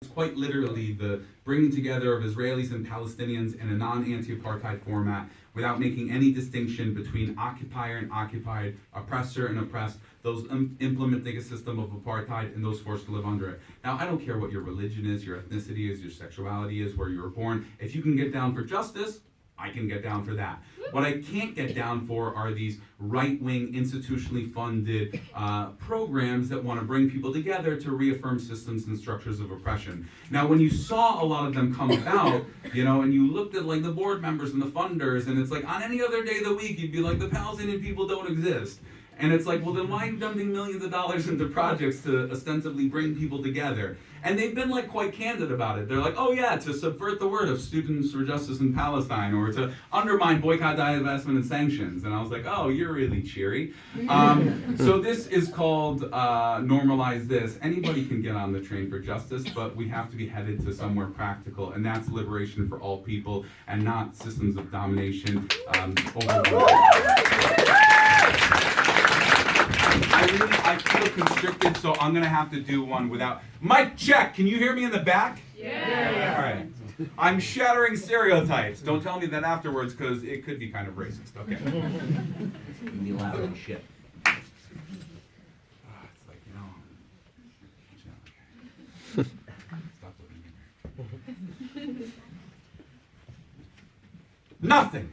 It's quite literally the bringing together of Israelis and Palestinians in a non-anti-apartheid format without making any distinction between occupier and occupied, oppressor and oppressed, those implementing a system of apartheid and those forced to live under it. Now, I don't care what your religion is, your ethnicity is, your sexuality is, where you were born. If you can get down for justice, I can get down for that. What I can't get down for are these right-wing, institutionally funded programs that want to bring people together to reaffirm systems and structures of oppression. Now, when you saw a lot of them come about, and you looked at like the board members and the funders, and it's like on any other day of the week, you'd be like, the Palestinian people don't exist. And it's like, well, then why are you dumping millions of dollars into projects to ostensibly bring people together? And they've been like quite candid about it. They're like, oh yeah, to subvert the word of Students for Justice in Palestine, or to undermine boycott, divestment, and sanctions. And I was like, oh, you're really cheery. So this is called Normalize This. Anybody can get on the train for justice, but we have to be headed to somewhere practical, and that's liberation for all people, and not systems of domination over one. I feel constricted, so I'm gonna have to do one without. Mic check. Can you hear me in the back? Yeah. All right. I'm shattering stereotypes. Don't tell me that afterwards, because it could be kind of racist. Okay. It's gonna be loud and shit. It's like okay. Stop looking at me. Nothing.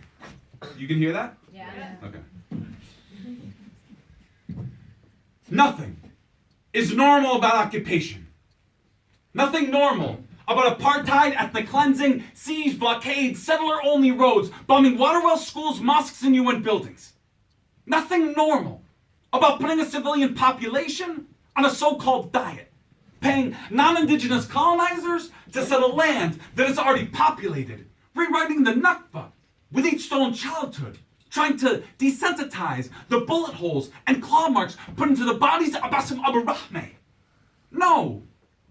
You can hear that? Yeah. Okay. Nothing is normal about occupation. Nothing normal about apartheid, ethnic cleansing, siege, blockades, settler-only roads, bombing water wells, schools, mosques, and UN buildings. Nothing normal about putting a civilian population on a so-called diet, paying non-indigenous colonizers to settle land that is already populated, rewriting the Nakba with each stolen childhood, trying to desensitize the bullet holes and claw marks put into the bodies of Bassem Abu Rahmeh. No,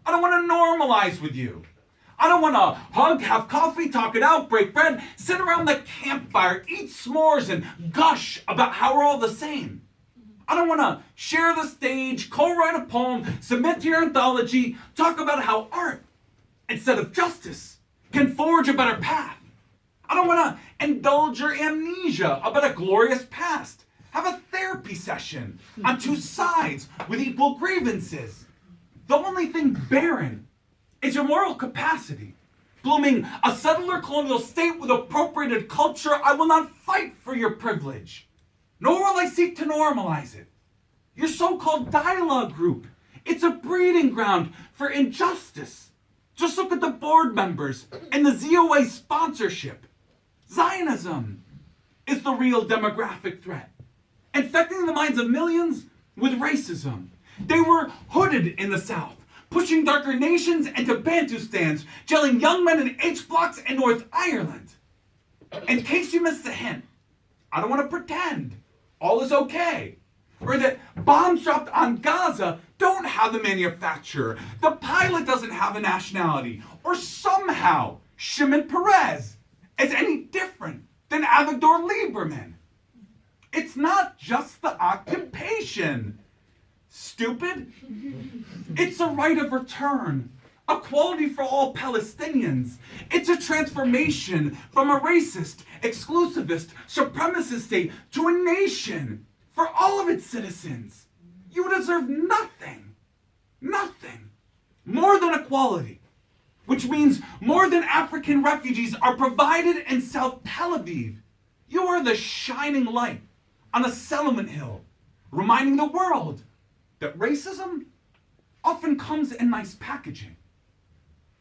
I don't want to normalize with you. I don't want to hug, have coffee, talk it out, break bread, sit around the campfire, eat s'mores, and gush about how we're all the same. I don't want to share the stage, co-write a poem, submit to your anthology, talk about how art, instead of justice, can forge a better path. I don't want to indulge your amnesia about a glorious past. Have a therapy session on two sides with equal grievances. The only thing barren is your moral capacity. Blooming a settler colonial state with appropriated culture, I will not fight for your privilege, nor will I seek to normalize it. Your so-called dialogue group, it's a breeding ground for injustice. Just look at the board members and the ZOA sponsorship. Zionism is the real demographic threat, infecting the minds of millions with racism. They were hooded in the South, pushing darker nations into Bantustans, jailing young men in H blocks in North Ireland. In case you missed the hint, I don't want to pretend all is okay, or that bombs dropped on Gaza don't have the manufacturer, the pilot doesn't have a nationality, or somehow Shimon Peres is any different than Avigdor Lieberman. It's not just the occupation, stupid. It's a right of return, equality for all Palestinians. It's a transformation from a racist, exclusivist, supremacist state to a nation for all of its citizens. You deserve nothing more than equality, which means more than African refugees are provided in South Tel Aviv. You are the shining light on a settlement hill, reminding the world that racism often comes in nice packaging.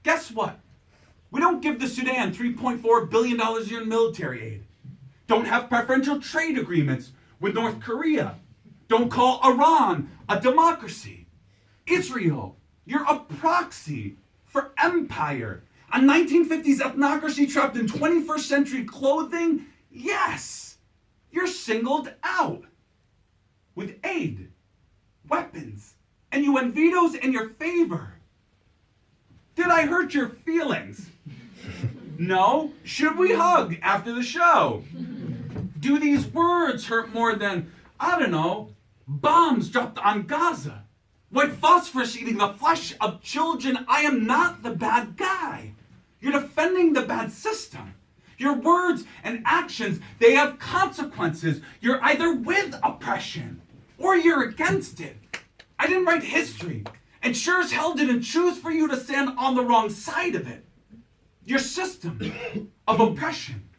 Guess what? We don't give the Sudan $3.4 billion a year in military aid. Don't have preferential trade agreements with North Korea. Don't call Iran a democracy. Israel, you're a proxy for empire. A 1950s ethnocracy trapped in 21st century clothing? Yes, you're singled out. With aid, weapons, and UN vetoes in your favor. Did I hurt your feelings? No? Should we hug after the show? Do these words hurt more than, I don't know, bombs dropped on Gaza? white phosphorus eating the flesh of children. I am not the bad guy. You're defending the bad system. Your words and actions, they have consequences. You're either with oppression or you're against it. I didn't write history, and sure as hell didn't choose for you to stand on the wrong side of it. Your system of oppression,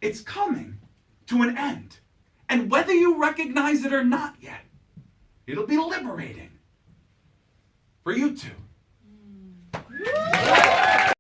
it's coming to an end. And whether you recognize it or not yet, it'll be liberating for you two.